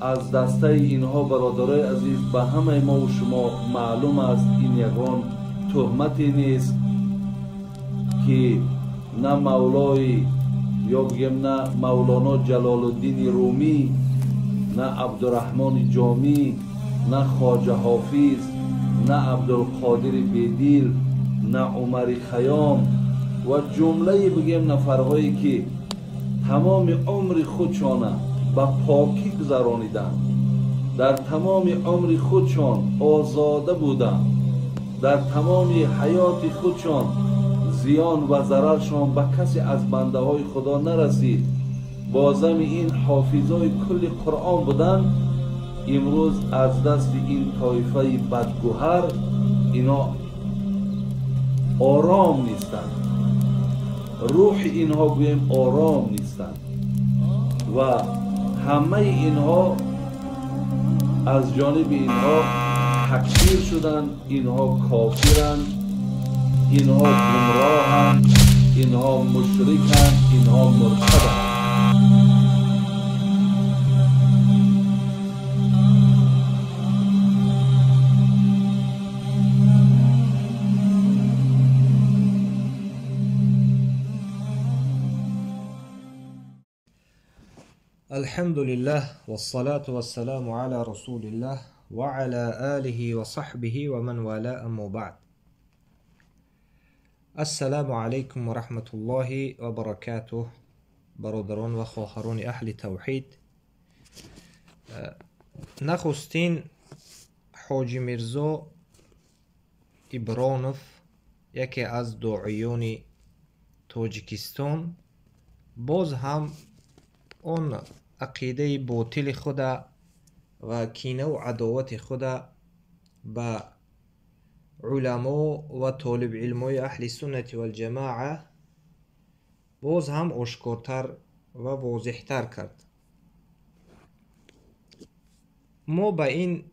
از دسته اینها برادرای عزیز به همه ما و شما معلوم است این یگان تهمتی نیست که نه مولای یا بگیم نه مولانا جلال الدین رومی، نه عبدالرحمن جامی، نه خواجه حافظ، نه عبدالقادر بیدیل، نه عمر خیام و جمله بگیم نفرهایی که تمام عمر خودشان به پاکی گذرانیدند، در تمام عمر خودشان آزاده بودند، در تمام حیات خودشان زیان و ضررشان به کسی از بنده های خدا نرسید، بازم این حافظای کل قرآن بودند، امروز از دست این طایفه بدگوهر اینا آرام نیستند، روح اینها گویم آرام نیستند و همه اینها از جانب اینها تکفیر شدند، اینها کافرند، اینها گمراهند، اینها مشرکند، اینها مرتدند. الحمد لله والصلاة والسلام على رسول الله وعلى آله وصحبه ومن والاه، اما بعد. السلام علیکم و رحمت الله و برکاته. برادران و خواهران اهل توحید، نخستین حاجی میرزا ابرانوف، یکی از داعیان تاجیکستان، باز هم اون عقیده باطل خود و کینه و عداوت خود به علما و طالب علمای اهل سنت و الجماعه باز هم آشکارتر و واضحتر کرد. ما به این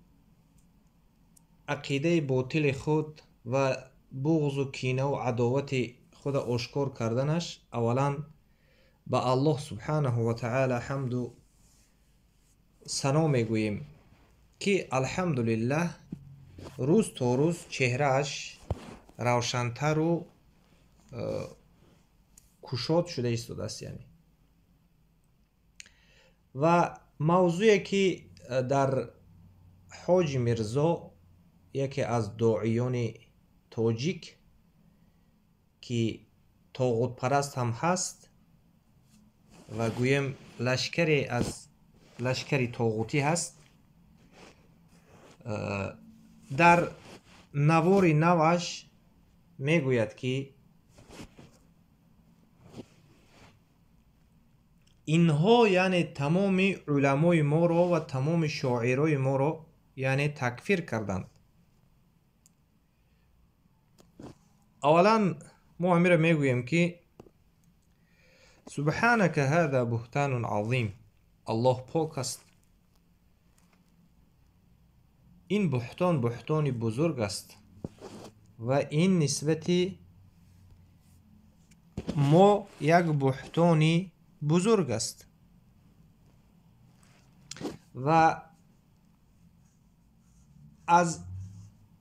عقیده باطل خود و بغض و کینه و عداوت خود آشکار کردنش اولا به الله سبحانه و تعالی حمد و ثنا میگوییم که الحمدلله روز تا روز چهرهش روشنتر و کشاد شده ایستاده است. و موضوعی که در حاجی میرزا، یکی از داعیان تاجیک که طاغوت پرست هم هست و گویم لشکری از لشکری طاغوتی هست، در نوار نوش میگوید که اینها یعنی تمام علمای ما را و تمام شاعرای ما را یعنی تکفیر کردند. اولا ما امیر میگوییم که سبحانك هذا بهتان عظیم، الله پاک است، این بهتان بزرگ است و این نسبتی ما یک بهتانی بزرگ است. و از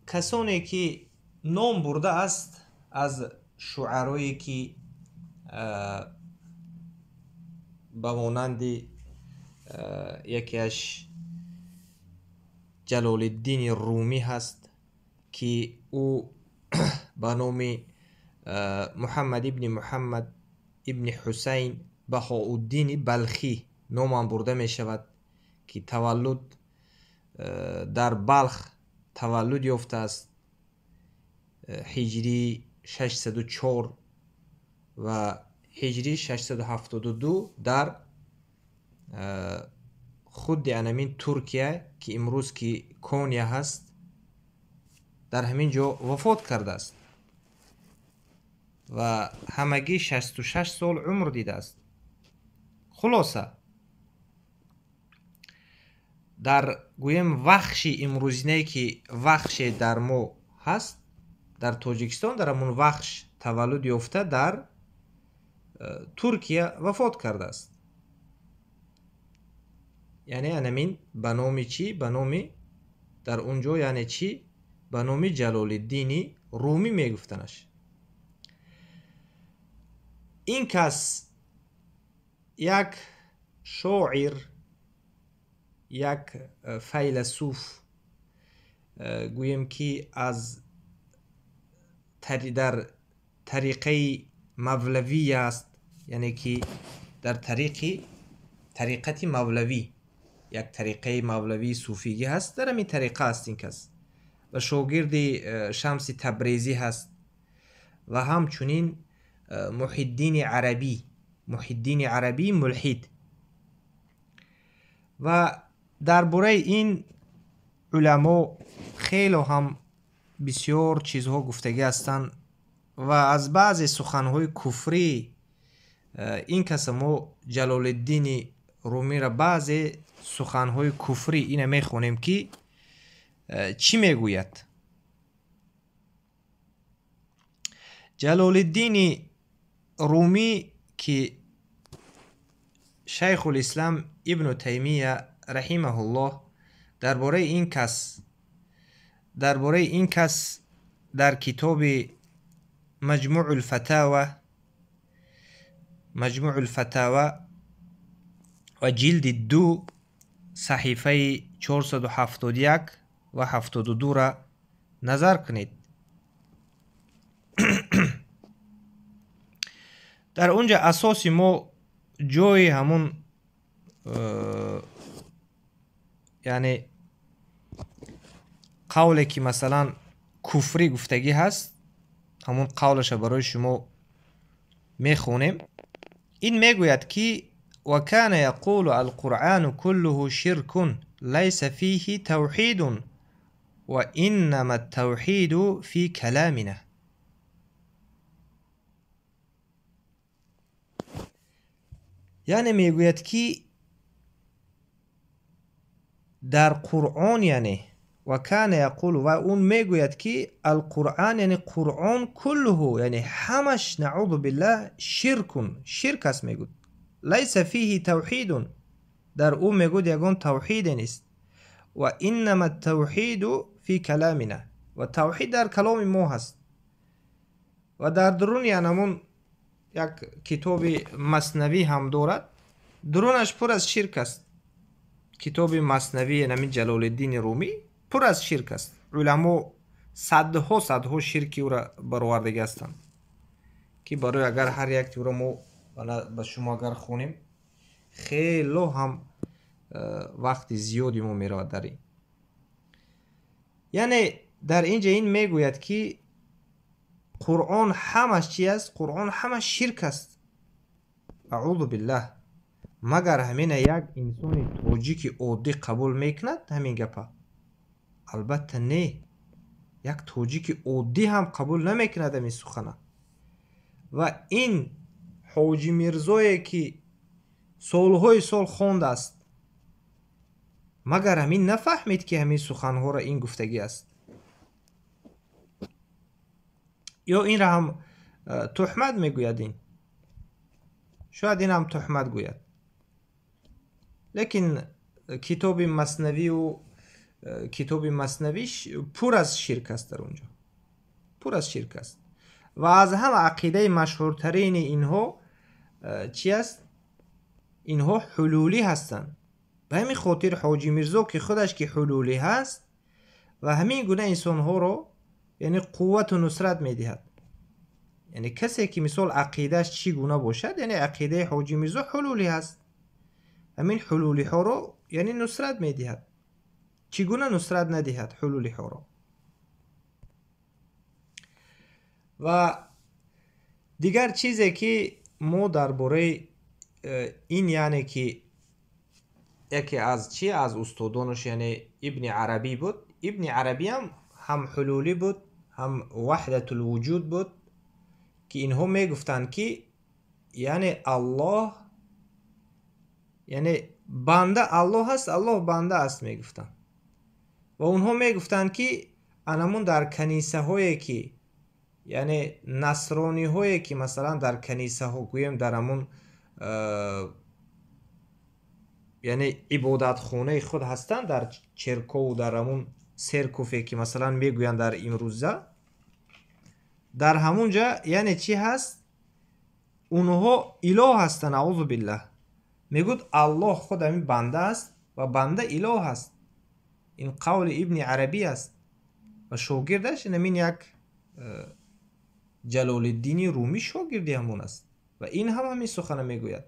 کسانی که نام برده است، از شعرایی که به مانند یکیش جلال الدین رومی هست که او به نام محمد ابن محمد ابن حسین بهاءالدین بلخی نام برده می شود که تولد در بلخ تولد یافته است، هجری 604 و هجری 672 در خود انمین ترکیه که امروز که کونیا هست در همین جا وفات کرده است و همگی 66 سال عمر دیده است. خلاصه در گویم وخش امروزینه که وخش در ما هست در تاجیکستان، در همون وخش تولد یافته در ترکیه وفات کرده است. یعنی انمین به نام چی؟ به نام در اونجا یعنی چی؟ به نام جلال الدین رومی میگفتنش. این کس یک شاعر، یک فیلسوف گویم که از در طریقه مولوی است، یعنی که در طریقت مولوی، یک طریقه مولوی صوفیگی هست، در همین طریقه است این کس و شاگرد شمس تبریزی هست و همچنین محی الدین عربی ملحد. و درباره این علما خیلی هم بسیار چیزها گفتگی هستند و از بعض سخنهای کفری این کس ما جلال الدین رومی را بعض سخنهای کفری اینه میخونیم که چی میگوید. جلال الدین رومی که شیخ الاسلام ابن تیمیه رحمه الله درباره این کس در کتاب مجموع الفتاوی و جلد 2 صحیفه 471 و 72 را نظر کنید. در اونجا اساسی ما جای همون یعنی قولی که مثلا کفری گفتگی هست، همون قولش برای شما میخونیم. این میگوید که و کان یقول القرآن كله شرك ليس فيه توحید و انما التوحید فی کلامنا. یعنی میگوید که در قرآن یعنی و کان یقول و اون میگوید که القرآن یعنی قرآن کله یعنی همش نعوذ بالله شرک است. میگوید لیس فیه توحید، در او میگوید یگان توحید نیست. و انما التوحید فی کلامنا، و توحید در کلام ما هست. و در درون یعنی یک کتاب مثنوی هم دارد، درونش پر از شرک است. کتاب مثنوی یعنی جلال الدین رومی پر از شرک است. علما صدها شرکی او را برآورده هستند که برای اگر هر یک او را ما به شما اگر خونیم خیلی هم وقت زیادی ما میرود در این. یعنی در اینجا این میگوید که قرآن همش چی است؟ قرآن همش شرک است. اعوذ بالله. مگر همین یک انسان توجی عادی قبول میکند همین گپا؟ البته نه، یک توجی که عادی هم قبول نمیکند همین سخنه. و این حاجی میرزایی که سالهای سال خوانده است مگر همین نفهمید که همین سخنها را این گفتگی است؟ یا این را هم تهمت میگوید؟ این شاید این هم تهمت گوید. لیکن کتاب مثنویش پر از شرک است. در اونجا پر از شرک است. و از هم عقیده مشهورترین اینها چی است؟ اینها حلولی هستند. به همین خاطر حاجی میرزا که خودش که حلولی هست و همین گونه انسان ها رو یعنی قوت و نصرت میدهد. یعنی کسی که مثال عقیدهش چی گونه باشد، یعنی عقیده حاجی میرزا حلولی هست، همین حلولی ها رو یعنی نصرت میدهد. چگونه نصرت ندهد حلولی ها رو؟ و دیگر چیزی که ما درباره این یعنی که یکی از از استادانش یعنی ابن عربی بود. ابن عربی هم حلولی بود، هم وحدت الوجود بود، که اینها میگفتند که یعنی الله یعنی بنده الله هست، الله بنده است میگفتند. و اونها میگفتند که انمون در کنیسه هایی که یعنی نصرانی هایی که مثلا در کنیسه ها گویم در همون یعنی عبادت خونه خود هستند در چرکو و در همون سرکوفی که مثلا میگویند در امروزه، در همونجا یعنی چی هست؟ اونها اله هستند. اعوذ بالله. میگوید الله خود همین بنده است و بنده اله است. این قول ابن عربی است و شاگردش همین یک جلال الدین رومی شاگردی همون است و این هم همین سخن میگوید.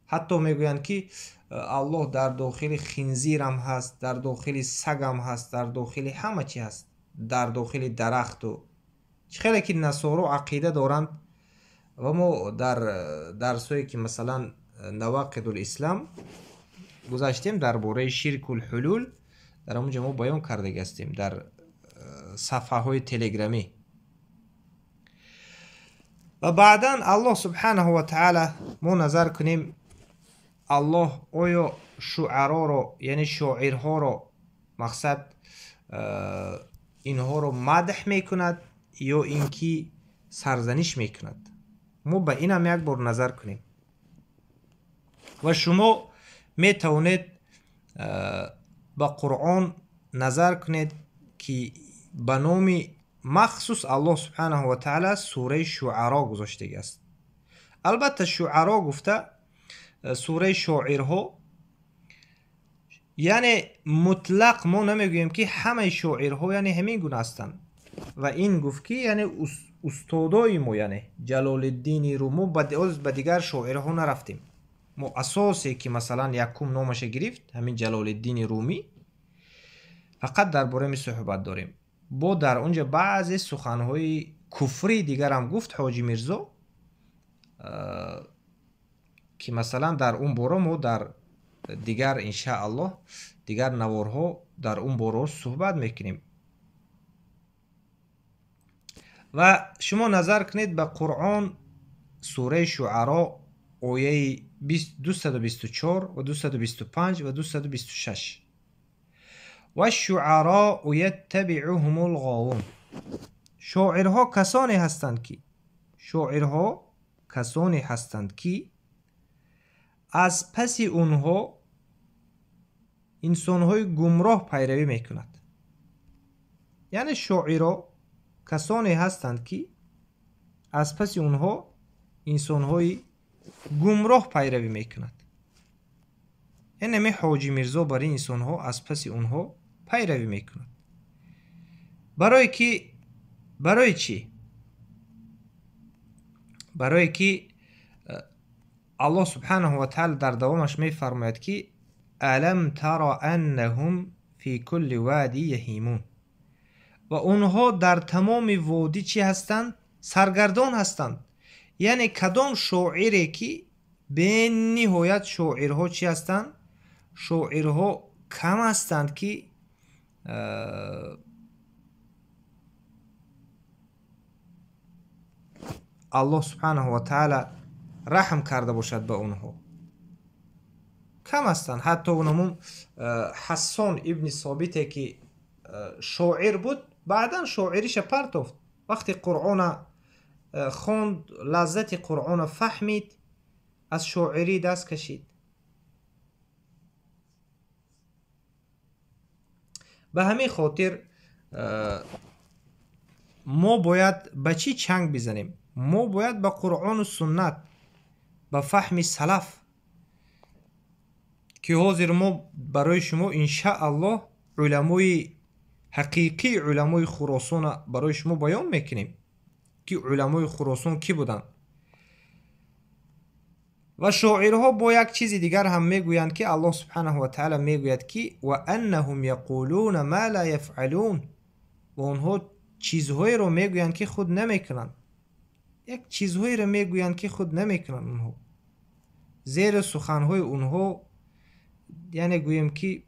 حتی میگویند که الله در داخل خنزیر هم هست، در داخل سگ هم هست، در داخل همه چی هست، در داخل درخت. و خیلی که نصارا عقیده دارند و ما در درسایی که مثلا نواقض الاسلام گذاشتیم درباره شرک الحلول، در اونجا ما بیان کرده هستیم در صفحه های تلگرامی. و بعدا الله سبحانه و تعالی ما نظر کنیم الله آیا شعرا رو یعنی شاعرها رو مقصد اینها رو مدح میکند یا اینکه سرزنش میکند. ما به این هم یک بار نظر کنیم و شما میتونید با قرآن نظر کنید که به نام مخصوص الله سبحانه و تعالی سوره شعرا گذاشته است. البته شعرا گفته سوره شاعرها، یعنی مطلق ما نمیگوییم که همه شاعرها یعنی همین گونه هستند و این گفت که یعنی استادای ما یعنی جلال الدین رومی به دیگر شاعرها نرفتیم. ما اساسی که مثلا یکم نامش گرفت همین جلال الدین رومی فقط درباره می صحبت داریم. با در اونجا بعضی سخنهای کفری دیگر هم گفت حاجی میرزا که مثلا در اون باره ما در دیگر انشاءالله دیگر نوارها در اون باره صحبت میکنیم. و شما نظر کنید به قرآن سوره شعرا آیه 224 و 225 و 226 و الشعراء یتبعهم الغاوون. شاعرها کسانی هستند که از پس اونها انسانهای گمراه پیروی میکند. یعنی شاعرها کسانی هستند که از پس اونها انسانهای گمراه پیروی میکند. یعنی می حاجی میرزا برای انسانها از پس اونها پیروی میکند. برای چی؟ برای که الله سبحانه و تعالی در دوامش می فرماید که الم تر انهم فی کل وادی یهیمون. و اونها در تمام وادی چی هستند؟ سرگردان هستند. یعنی کدام شاعری که به نهایت شاعرها چی هستند؟ شاعرها کم هستند که الله سبحانه و تعالی رحم کرده باشد به اونها. کم هستند. حتی اونمون حسان ابن ثابته که شاعر بود بعدا شاعریش پرتافت. وقتی قرآن خوند لذت قرآن فهمید از شاعری دست کشید. به همین خاطر ما باید به چی چنگ بزنیم؟ ما باید به قرآن و سنت به فهم سلف که حاضر ما برای شما انشاءالله علمای حقیقی علمای خراسان برای شما بیان میکنیم که علمای خراسان کی بودن. و شاعرها با یک چیز دیگر هم میگویند که الله سبحانه و تعالی میگوید که و انهم یقولون ما لا یفعلون. و اونها چیزهایی رو میگویند که خود نمیکنند. یک چیزهایی رو میگویند که خود نمیکنند. اونها زیر سخنهای اونها یعنی گویم که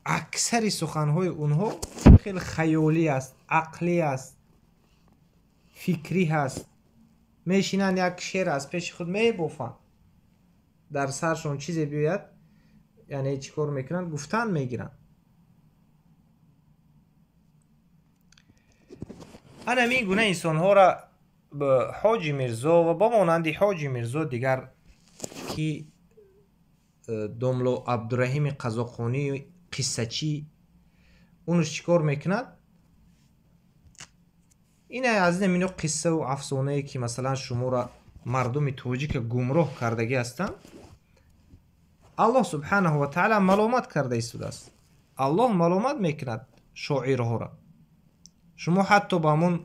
اکثر سخنهای اونها خیلی خیالی است، عقلی است، فکری هست. میشینن یک شعر از پیش خود میبافن، در سرشون چیزی بیاید یعنی چیکار میکنن؟ گفتن میگیرن. انا میگونه انسان ها را به حاجی میرزا و با مانند حاجی میرزا دیگر که دوملو عبدالرحیم قزاقانی قصه چی اونش چیکار میکند؟ این از اینو قصه و افسانه ای که مثلا شما را مردم توجی که گمراه کردگی هستن الله سبحانه و تعالی ملامت کرده ایستوده است. الله ملامت میکند شاعرها را. شما حتی با همون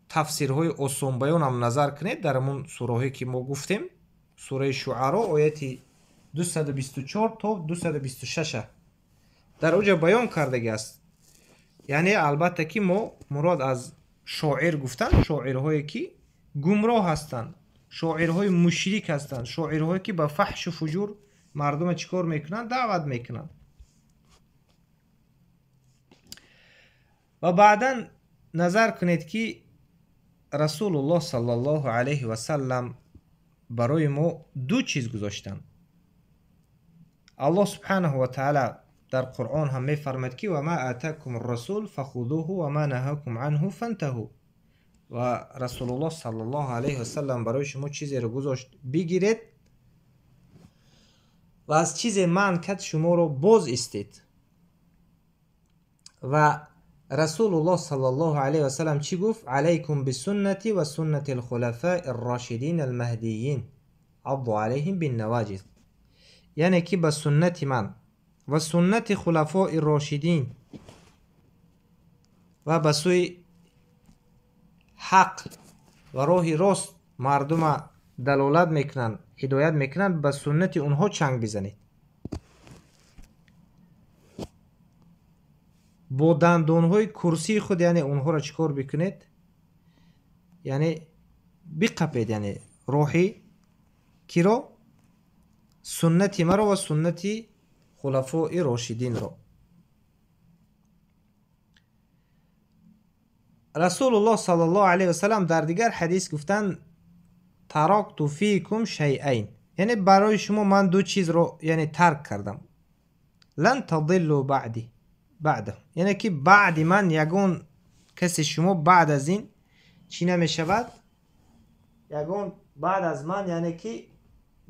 تفسیرهای آسان بیان هم نظر کنید، در همون سوره که ما گفتیم، سوره شعرا آیه 224 تا 226 در اوجه بیان کردگی است. یعنی البته که ما مراد از شاعر گفتن شاعرهایی که گمراه هستند، شاعرهای مشرک هستند، شاعرهایی که به فحش و فجور مردم چیکار میکنند؟ دعوت میکنند. و بعدا نظر کنید که رسول الله صلی الله علیه و سلم برای ما دو چیز گذاشتن. الله سبحانه و تعالی در قرآن هم میفرماید که و ما آتاکم الرسول فخذوه و ما نهاکم عنه فانتهوا. و رسول الله صلی الله علیه و سلم برای شما چیزی رو گذاشت بگیرید و از چیز منع کرد شما رو باز استید. و رسول الله صلی الله علیه و سلم چی گفت؟ علیکم بسنتی و سنت الخلفاء الراشدین المهدیین عضوا علیهم بالنواجذ. یعنی که به سنت من و سنت خلفاء راشدین و به سوی حق و راه راست مردم دلالت میکنن، هدایت میکنن، به سنت اونها چنگ بزنید. با دندانهای کرسی خود یعنی اونها را چیکار بکنید؟ یعنی بقپید، یعنی روحی کی را؟ سنت مرا و سنت خلفاء راشدین را. رسول الله صلی الله علیه و سلم در دیگر حدیث گفتن ترکت فیکم شیئین، یعنی برای شما من دو چیز رو یعنی ترک کردم. لن تضلوا بعده، یعنی که بعد من یگون کسی شما بعد از این چی نمی شود؟ یگون بعد از من یعنی که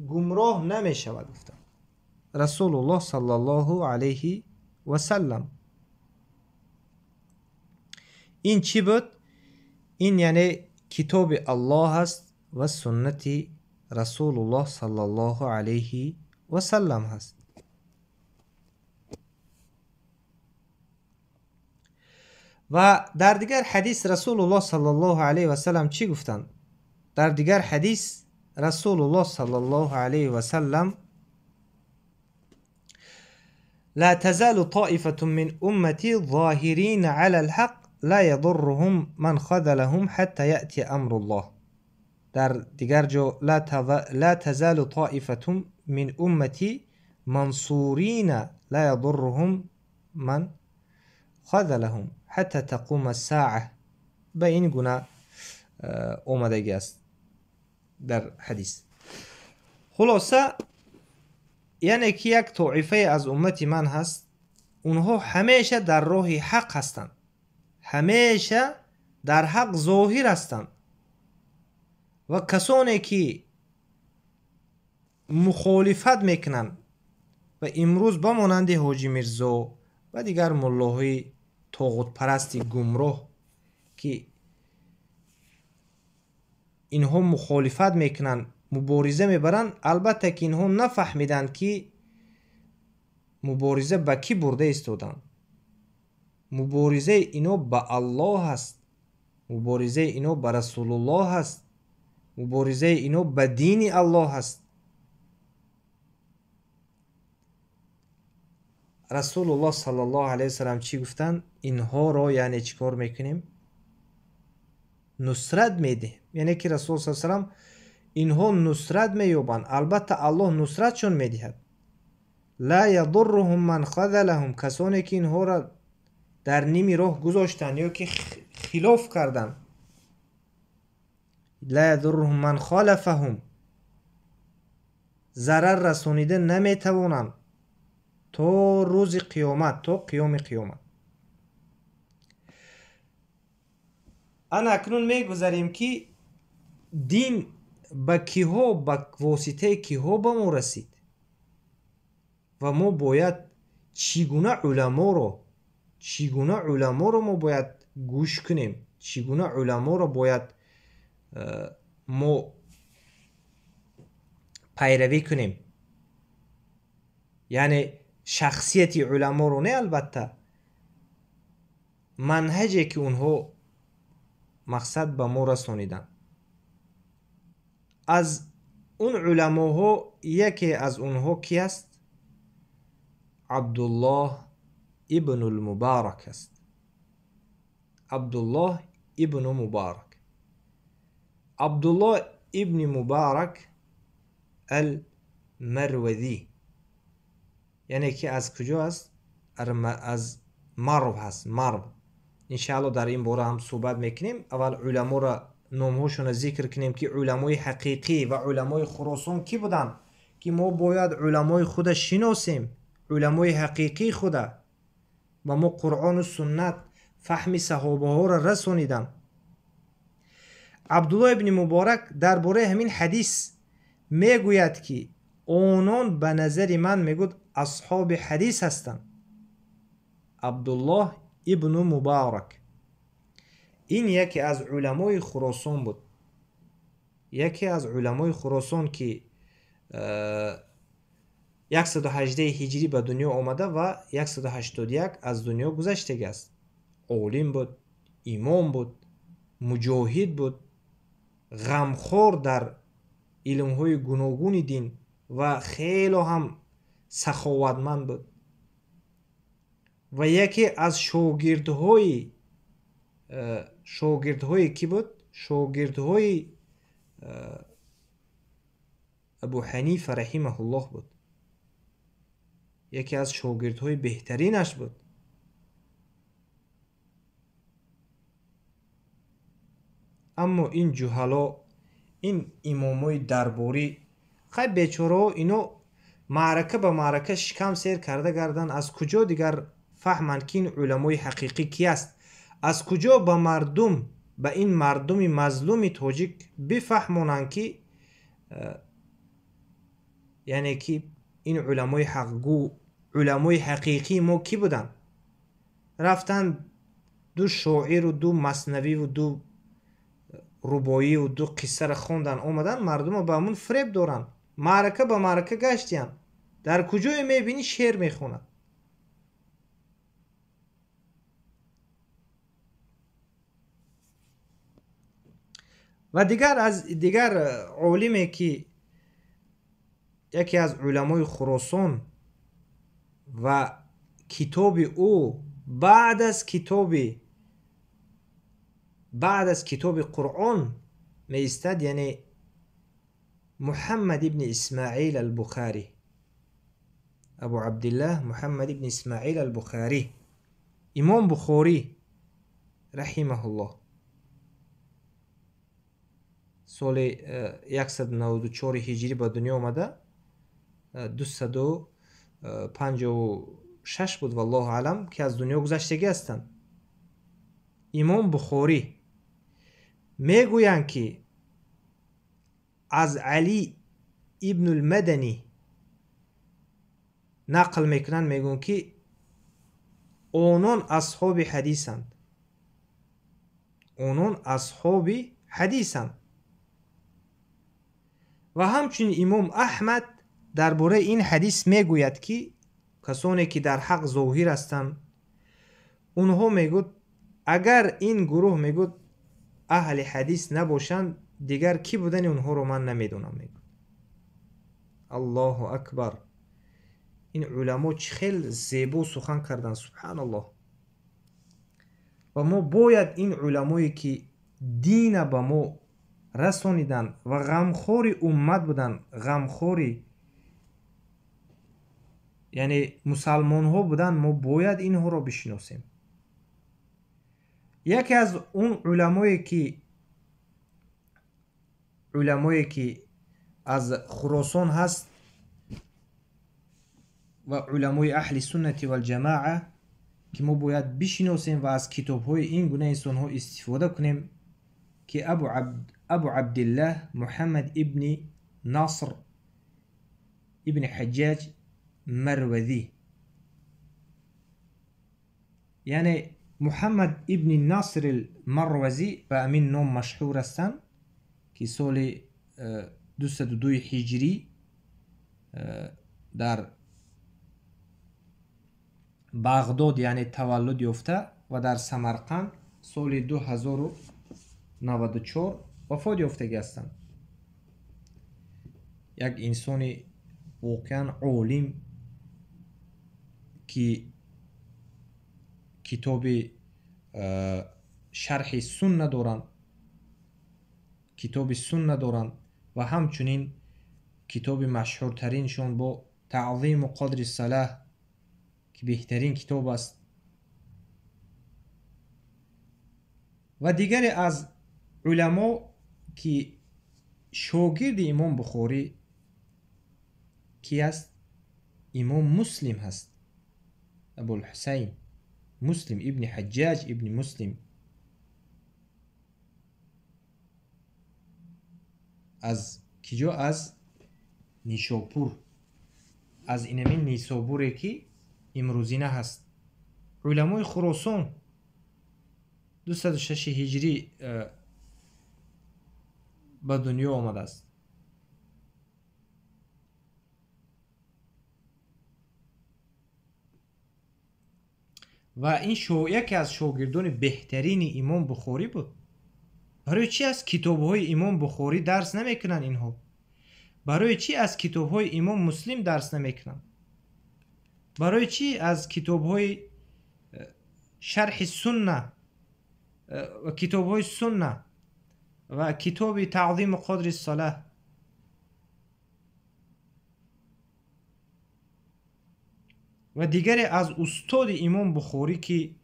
گمراه نمی شود. گفتم رسول الله صلی الله علیه و سلم. این چی بود؟ این یعنی کتاب الله هست و سنت رسول الله صلی الله علیه و سلم هست. و در دیگر حدیث رسول الله صلی الله علیه و سلم چی گفتند؟ در دیگر حدیث رسول الله صلی الله علیه و سلم لا تزال طائفة من امتی ظاهرین علی الحق لا يضرهم من خذلهم حتى يأتي امر الله. در دیگر جو لا تزال طائفة من امتی منصورین لا يضرهم من خذلهم حتی تقوم الساعه. به این گونه اومدگی است در حدیث. خلاصه یعنی که یک طایفه از امت من هست، اونها همیشه در راه حق هستند، همیشه در حق ظاهر هستند و کسانی که مخالفت میکنن و امروز بمانند حاجی میرزا و دیگر ملاهای طاغوت پرستی گمراه که اینها مخالفت میکنن، مبارزه میبرن، البته که اینها نفهمیدن که مبارزه با کی برده ایستادن. مبارزه اینو با الله هست، مبارزه اینو با رسول الله هست، مبارزه اینو با دین الله هست. رسول الله صلی الله علیه و سلم چی گفتن؟ اینها را یعنی چیکار میکنیم؟ نصرت میده. یعنی که رسول صلی الله علیه و سلم اینها نصرت مییابند، البته الله نصرتشون میدهد. لا یضرهم من خذلهم، کسانی که اینها را در نیمی راه گذاشتن یا که خلاف کردن. لا یضرهم من خالفهم، ضرر رسانیده نمیتوانند تا روز قیامت، تا قیام قیامت. انا اکنون میگذاریم که دین با کیها، با واسطه کیها به ما رسید. و ما باید چگونه علما رو ما باید گوش کنیم، چگونه علما رو باید ما پیروی کنیم. یعنی شخصیت علما رو نه، البته منهجی که اونها مقصد به ما رسانیدن. از اون علماها یکی از اونها کی است؟ عبدالله ابن المبارک است. عبدالله ابن مبارک. عبدالله ابن مبارک المروذی، یعنی که از کجا است؟ از مرو هست. مرو. انشاءالله در این باره هم صحبت میکنیم. اول علما را نامهاشون ذکر کنیم که علمای حقیقی و علمای خراسان کی بودن که ما باید علمای خود شناسیم، علمای حقیقی خود. و ما قرآن و سنت فهم صحابه ها را رسانیدن. عبدالله ابن مبارک درباره همین حدیث میگوید که آنان به نظر من میگوید اصحاب حدیث هستند. عبدالله ابن مبارک این یکی از علمای خراسان بود. یکی از علمای خراسان که 118 هجری به دنیا آمده و 181 از دنیا گذشته است. عالم بود، امام بود، مجاهد بود، غمخوار در علمهای گوناگون دین و خیلی هم سخاوتمند بود. و یکی از شاگردهای کی بود؟ شاگردهای ابو حنیفه رحمه الله بود. یکی از شاگردهای بهترینش بود. اما این جهلا، این امامای درباری، خیلی بیچاره اینا معرکه به معرکه شکم سیر کرده گردن. از کجا دیگر فهمند که این علمای حقیقی کی است؟ از کجا به مردم، به این مردم مظلوم تاجیک بفهمونند که یعنی که این علمای حقگو، علمای حقیقی ما کی بودن؟ رفتن دو شاعر و دو مثنوی و دو ربایی و دو قصه را خوندن، آمدن مردم رو به همون فریب دارن. معرکه به معرکه گشتین. در کجای میبینی شعر میخونن؟ و دیگر عالمی که یکی از علمای خراسان و کتاب او بعد از کتاب قرآن می استد، یعنی محمد ابن اسماعیل البخاری، ابو عبدالله محمد ابن اسماعیل البخاری، امام بخاری رحمه الله، سال 194 هجری به دنیا آمده، 256 بود والله علم که از دنیا گذشتگی هستند. امام بخاری میگویند که از علی ابن المدنی نقل میکنن، میگن که آنان اصحاب حدیثند. آنان اصحاب حدیثند. و همچنین امام احمد درباره این حدیث میگوید که کسانی که در حق ظاهر هستند اونها میگوید اگر این گروه میگوید اهل حدیث نباشند دیگر کی بودن اونها رو من نمیدونم. میگوید الله اکبر. این علما چه خیلی زیبا سخن کردن، سبحان الله. و ما باید این علمایی که دین به ما رسانیدن و غمخوری امت بودن، غمخوری یعنی مسلمان ها بودن، ما باید اینها رو بشناسیم. یکی از اون علمایی که از خراسان هست و علمای اهل سنت و الجماعه که ما باید بشناسیم و از کتاب های این گونه انسان ها استفاده کنیم که ابو عبدالله محمد ابن ناصر ابن حجاج مروزی، یعنی محمد ابن ناصر المروزی به امین نام مشهور هستند که سال 202 هجری در بغداد یعنی تولد یافته و در سمرقند سال 2094 وفات یافتگی هستند. یک انسان واقعا عالم که کتاب شرح سنه دارند، کتاب سنه دارند و همچنین کتاب مشهورترینشون با تعظیم قدر الصلاة که بهترین کتاب است. و دیگر از علما که شاگرد امام بخاری کی است؟ امام مسلم هست، ابوالحسین مسلم ابن حجاج ابن مسلم از کجا؟ از نیشاپور، از اینمین نیشابوری که امروزینه هست. علمای خراسان 206 هجری به دنیا آمده است. و این یکی از شاگردان بهترین امام بخاری بود. برای چی از کتاب‌های امام بخاری درس نمیکنن اینها؟ برای چی از کتاب‌های امام مسلم درس نمیکنن؟ برای چی از کتاب‌های شرح سنه و کتاب‌های سنه و کتاب تعظیم قدر الصلاة و دیگر از استاد امام بخاری که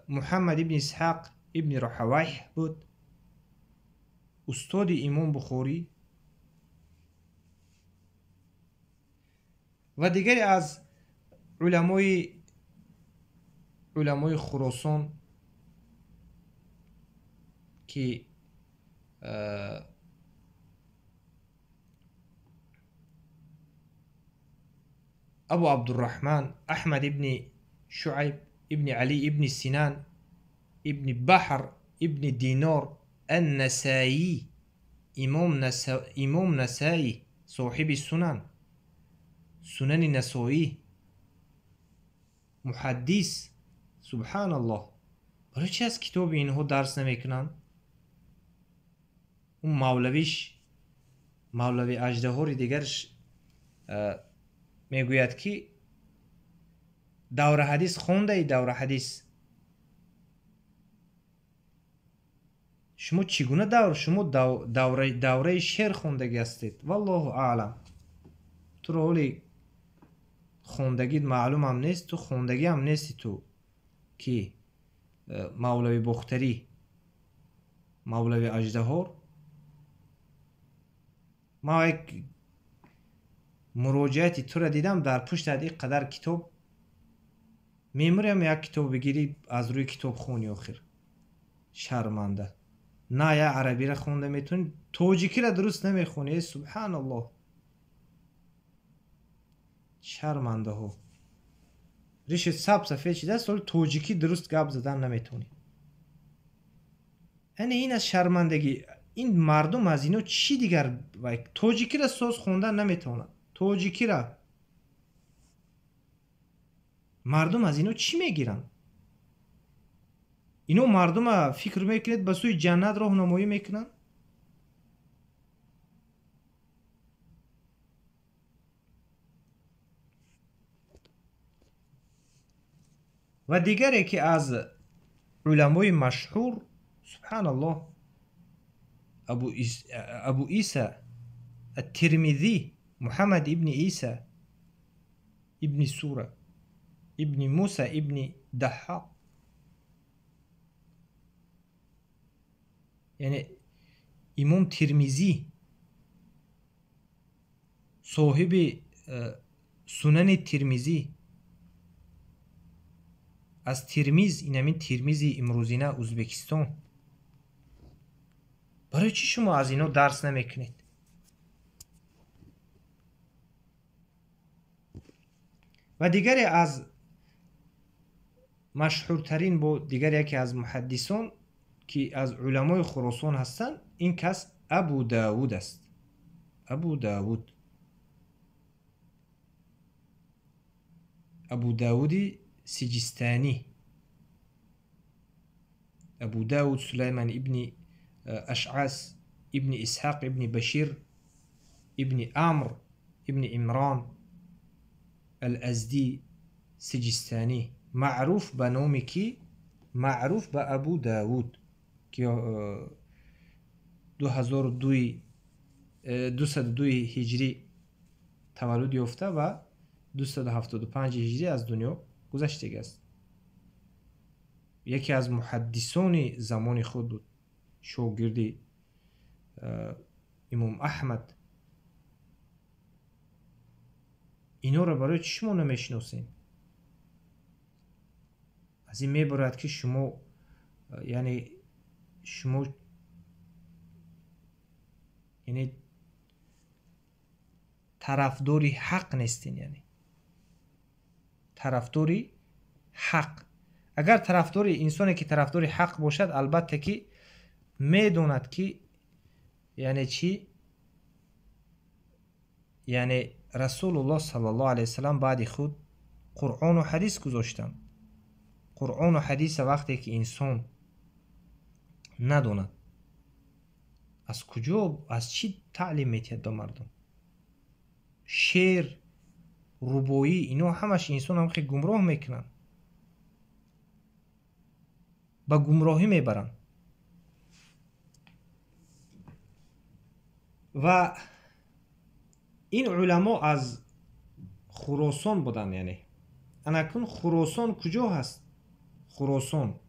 محمد ابن اسحاق ابن راهویه بود، استاد امام بخاری، و دیگر از علمای خراسان که ابو عبدالرحمن احمد ابن شعیب ابن علی ابن سنان ابن بحر ابن دینار النسائی، امام نسائی صاحب سنن نسائی، محدث. سبحان الله، برای چی از کتاب اینها درس نمیکنن؟ اون مولوی اژدهاری دیگرش میگوید که دوره حدیث خونده. دوره حدیث شما چگونه شما دوره شعر خوندگی هستید؟ والله اعلم. تو رو حالی خوندگی معلوم هم نیست، تو خوندگی هم نیستی تو که مولوی بختری، مولوی اژدهار. ما یک مراجعتی تو را دیدم در پشت این قدر کتاب میموریم، یک کتاب بگیری از روی کتاب خونی آخر. شرمنده. نه یا عربی را خونده میتونی، تاجیکی را درست نمیخونی. سبحان الله، شرمنده ها. ریش سب سفید شده است ولی تاجیکی درست گپ زدن نمیتونی. یعنی این از شرمندگی. این مردم از اینو چی دیگر؟ تاجیکی را ساز خوندن نمیتونن. تاجیکی را مردم از اینو چی میگیرن؟ اینو مردم فکر میکنید به سوی جنت راهنمایی میکنن؟ و دیگری که از علمای مشهور، سبحان الله، ابو عیسی الترمذی، محمد ابن عیسی ابن سوره ابن موسی ابن دحاق، یعنی امام ترمذی صاحب سنن ترمذی از ترمیز، این همین ترمیزی امروزینه ازبکستان. برای چی شما از اینا درس نمیکنید؟ و دیگری از مشهورترین بود، دیگری یکی از محدثان که از علمای خراسان هستند، این کس ابو داود است. ابو داود، ابو داود سجستانی، ابو داود سليمان ابن اشعث ابن اسحاق ابن بشير ابن عمرو ابن عمران الازدی سجستانی، معروف به نامی کی؟ معروف به ابو داود، که 202 هجری تولد یافته و 275 هجری از دنیا گذشته است. یکی از محدثان زمان خود بود، شاگرد امام احمد. اینا رو برای چی شما نمیشناسین؟ از این میبرد که شما طرفداری حق نیستین. یعنی طرفداری حق، اگر طرفداری انسانی که طرفداری حق باشد، البته که میدوند که یعنی چی، یعنی رسول الله صلی الله علیه وسلم بعد خود قرآن و حدیث گذاشتن. قرآن و حدیث وقتی که انسان ندوند از کجا، از چی تعلیم میتید به مردم، شعر، ربایی، اینا همش انسان هم خیلی گمراه میکنن، به گمراهی میبرن. و این علما از خراسان بودن. یعنی انکن خراسان کجا هست؟ خراسان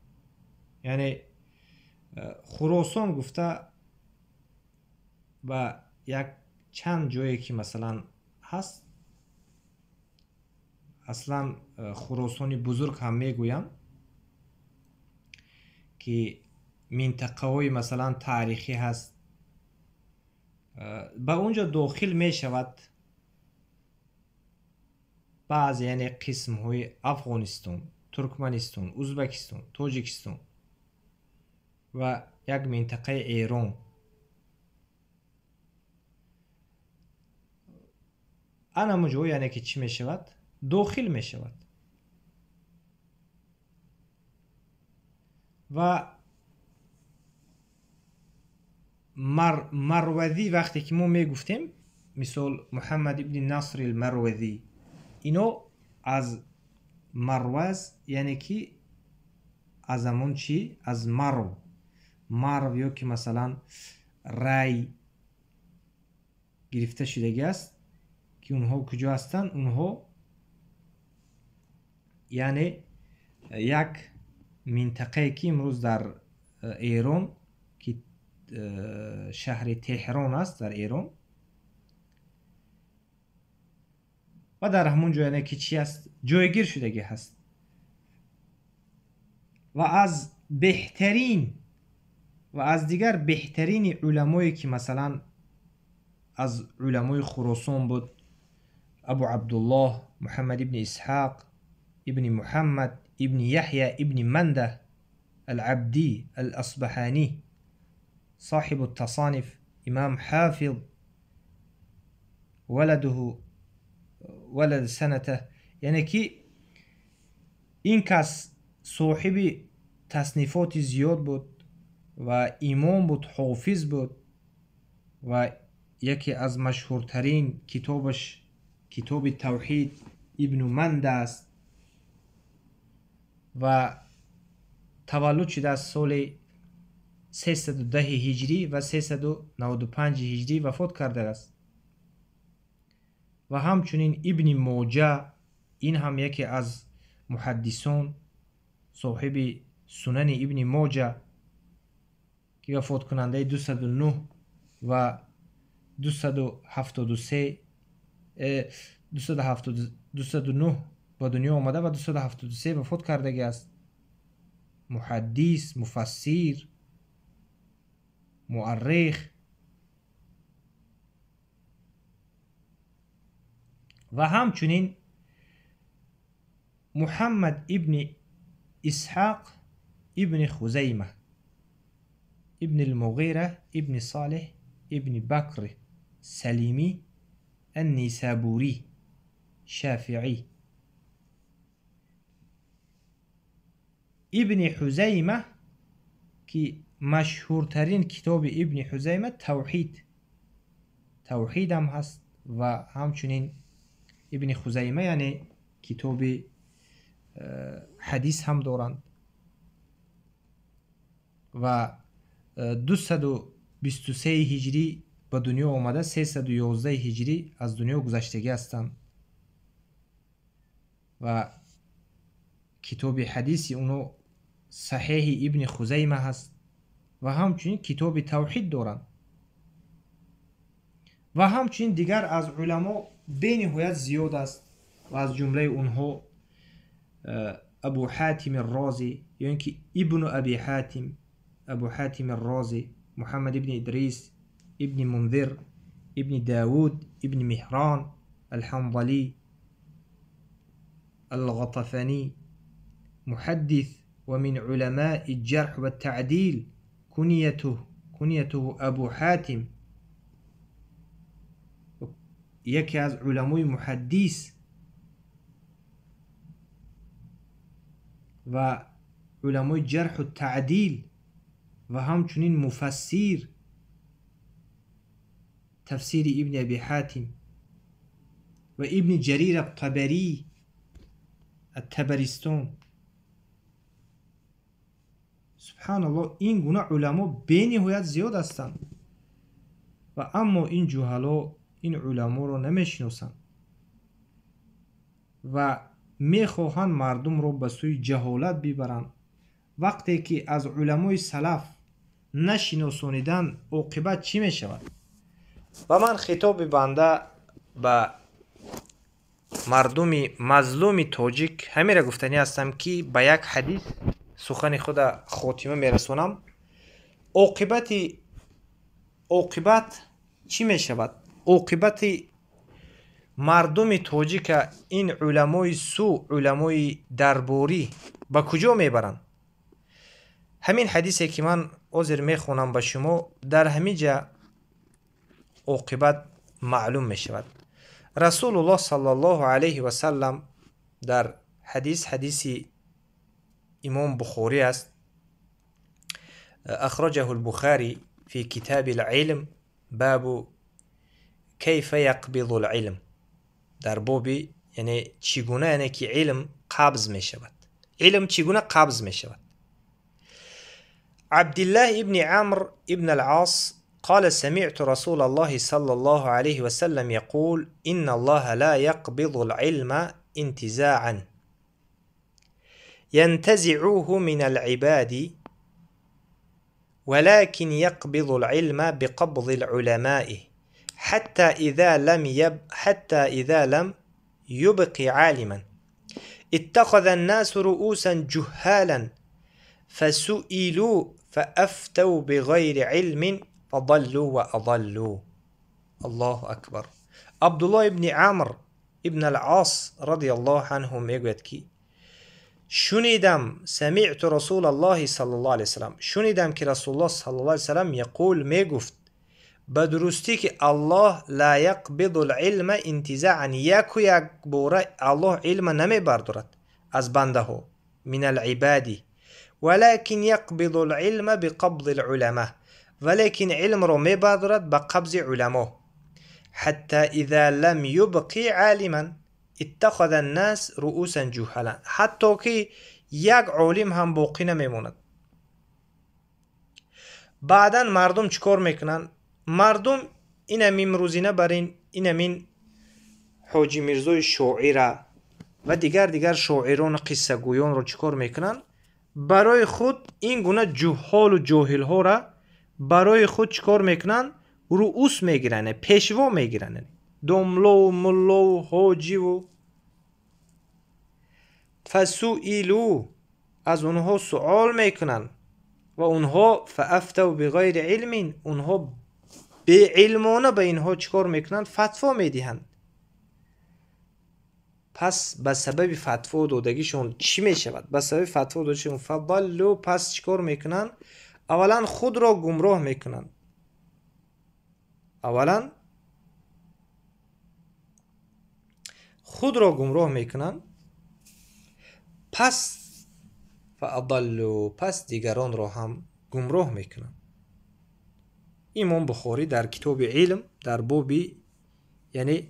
یعنی خراسان گفته و یک چند جایی که مثلا هست، اصلا خراسانی بزرگ هم میگویم که منطقه های مثلا تاریخی هست، به اونجا داخل می شود بعض یعنی قسم های افغانستان، ترکمنستان، ازبکستان، تاجیکستان و یک منطقه ایران. انا جا یعنی که چی می شود؟ داخل می شود. و مروذی وقتی که ما می گفتیم، مثال محمد ابن نصر المروذی، اینو از مروز یعنی که از همون چی؟ از مرو یا که مثلا رای گرفته شده است که اونها کجا هستن؟ اونها یعنی یک منطقه که امروز در ایران که شهر تهران است در ایران، و در همون جا یعنی که چی است؟ جایگیر شدگی هست. و از بهترین و از دیگر بهترین علمایی که مثلا از علمای خراسان بود، ابو عبدالله محمد ابن اسحاق ابن محمد ابن يحيى ابن منده العبدي الأصبحاني صاحب التصانف، امام حافظ، ولد سنته. یعنی که این کس صاحب تصنیفات زیاد بود و امام بود، حافظ بود، و یکی از مشهورترین کتابش کتاب توحید ابن منده است و تولد شده از سال 310 هجری و 395 هجری وفات کرده است. و همچنین ابن ماجه، این هم یکی از محدثان، صاحب سنن ابن ماجه که وفات کننده 209 و 273 209 با دنیا آمده و 273 وفات کرده است. محدث، مفسر، مؤرخ. و همچنین محمد ابن اسحاق ابن خزیمه ابن المغیره ابن صالح ابن بکر سلیمی النیسابوری شافعی. ابن حزیمه که مشهورترین کتاب ابن حزیمه توحید هم هست و همچنین ابن خزیمه یعنی کتاب حدیث هم دارند و 223 هجری به دنیا آمده، 311 هجری از دنیا گذشتگی هستند و کتاب حدیثی اونو صحیح ابن خزیمه هست و همچنین کتاب توحید دارند و همچنین دیگر از علما به نهایت زیاد است و از جمله اونها ابو حاتم الرازی یا اینکه ابن ابی حاتم، ابو حاتم الرازی، محمد ابن ادریس ابن منذر ابن داود ابن مهران الحنظلی الغطفانی محدث ومن علماء الجرح والتعديل كنيته ابو حاتم، یکی از علمای محدث و علمای جرح و تعدیل و همچنین مفسر تفسیر ابن ابی حاتم و ابن جریر الطبری الطبرستان. سبحان الله، این گونه علما به نهایت زیاد هستند و اما این جهلا این علما رو نمیشناسند و میخواهند مردم رو به سوی جهالت ببرند. وقتی که از علمای سلف نشناسانیدن عاقبت چی میشود؟ و من خطاب بنده به مردم مظلوم تاجیک همین را گفتنی هستم که به یک حدیث سخن خود خاتمه میرسونم. عاقبت چی میشود؟ عاقبت مردم تاجیک این علمای سو، علمای درباری به کجا میبرند؟ همین حدیثی که من عذر میخونم به شما در همین جا عاقبت معلوم میشود. رسول الله صلی الله علیه و سلم در حدیث امام بخاری است، اخرجه البخاری فی کتاب العلم باب کیف یقبض العلم، در بابی یعنی چگونه یعنی که علم قبض می شود، علم چگونه قبض می شود. عبدالله ابن عمرو ابن العاص قال سمعت رسول الله صلى الله عليه وسلم يقول إن الله لا يقبض العلم انتزاعا ينتزعوه من العباد ولكن يقبض العلم بقبض العلماء حتى إذا لم يبق عالما اتخذ الناس رؤوسا جهالا فسئلوا فأفتوا بغير علم فضلوا وأضلوا. الله أكبر. عبدالله ابن عمرو ابن العاص رضی الله عنه میگوید که شنیدم سمعت رسول الله صلی الله علیه وسلم، شنیدم که رسول الله صلی الله علیه وسلم یقول میگفت به درستی که الله لا یقبض العلم انتزاعا، یک باره الله علم نمی بردارد از بنده ها من العبادی ولكن يقبض العلم بقبض العلماء، ولكن علم رو می بردارد به قبض علما. حتى اذا لم يبقي عالما اتخذ الناس رؤوسا جهلا، حتی که یک عالم هم باقی نمیموند. بعدا مردم چیکار میکنن؟ مردم این امروزینه برین این امین حاجی میرزای شاعر و دیگر شاعران قصه گویان رو چیکار میکنن؟ برای خود این گونه جهال و جاهل ها را برای خود چیکار میکنن؟ رؤوس میگیرن، پیشوا میگیرن، دملا و ملا و حاجی و فسئلوا، از اونها سوال میکنن و اونها فافتوا بغیر علم، اونها به علمانه به اینها چیکار میکنن؟ فتوا میدهند. پس به سبب فتوا دادگیشون چی می شود؟ به سبب فتوا دادگیشون فضلوا، پس چیکار میکنن؟ اولا خود را گمراه میکنن. اولا خود را گمراه میکنن، پس فاضلوا، پس دیگران را هم گمراه میکنن. امام بخاری در کتاب علم در باب یعنی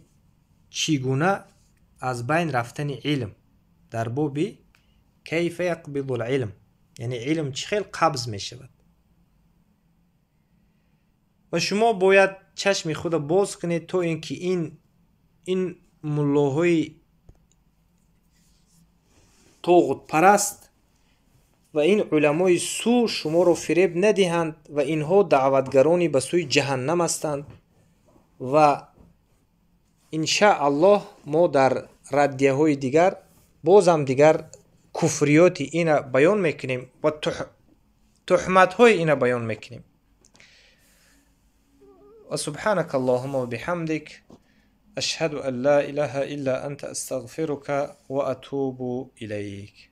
چگونه از بین رفتن علم، در باب کیف یقبض العلم، یعنی علم چخیل قبض می شود. و شما باید چشم خود باز کنید تا اینکه این ملاهای طاغوت پرست و این علمای سو شما را فریب ندهند و اینها دعوتگرانی به سوی جهنم هستند. و ان شاء الله ما در ردیه های دیگر بازم دیگر کفریات اینا بیان میکنیم و تهمت های اینا بیان میکنیم. و سبحانك اللهم و بحمدك اشهد ان لا اله الا انت استغفرك و اتوب الیک.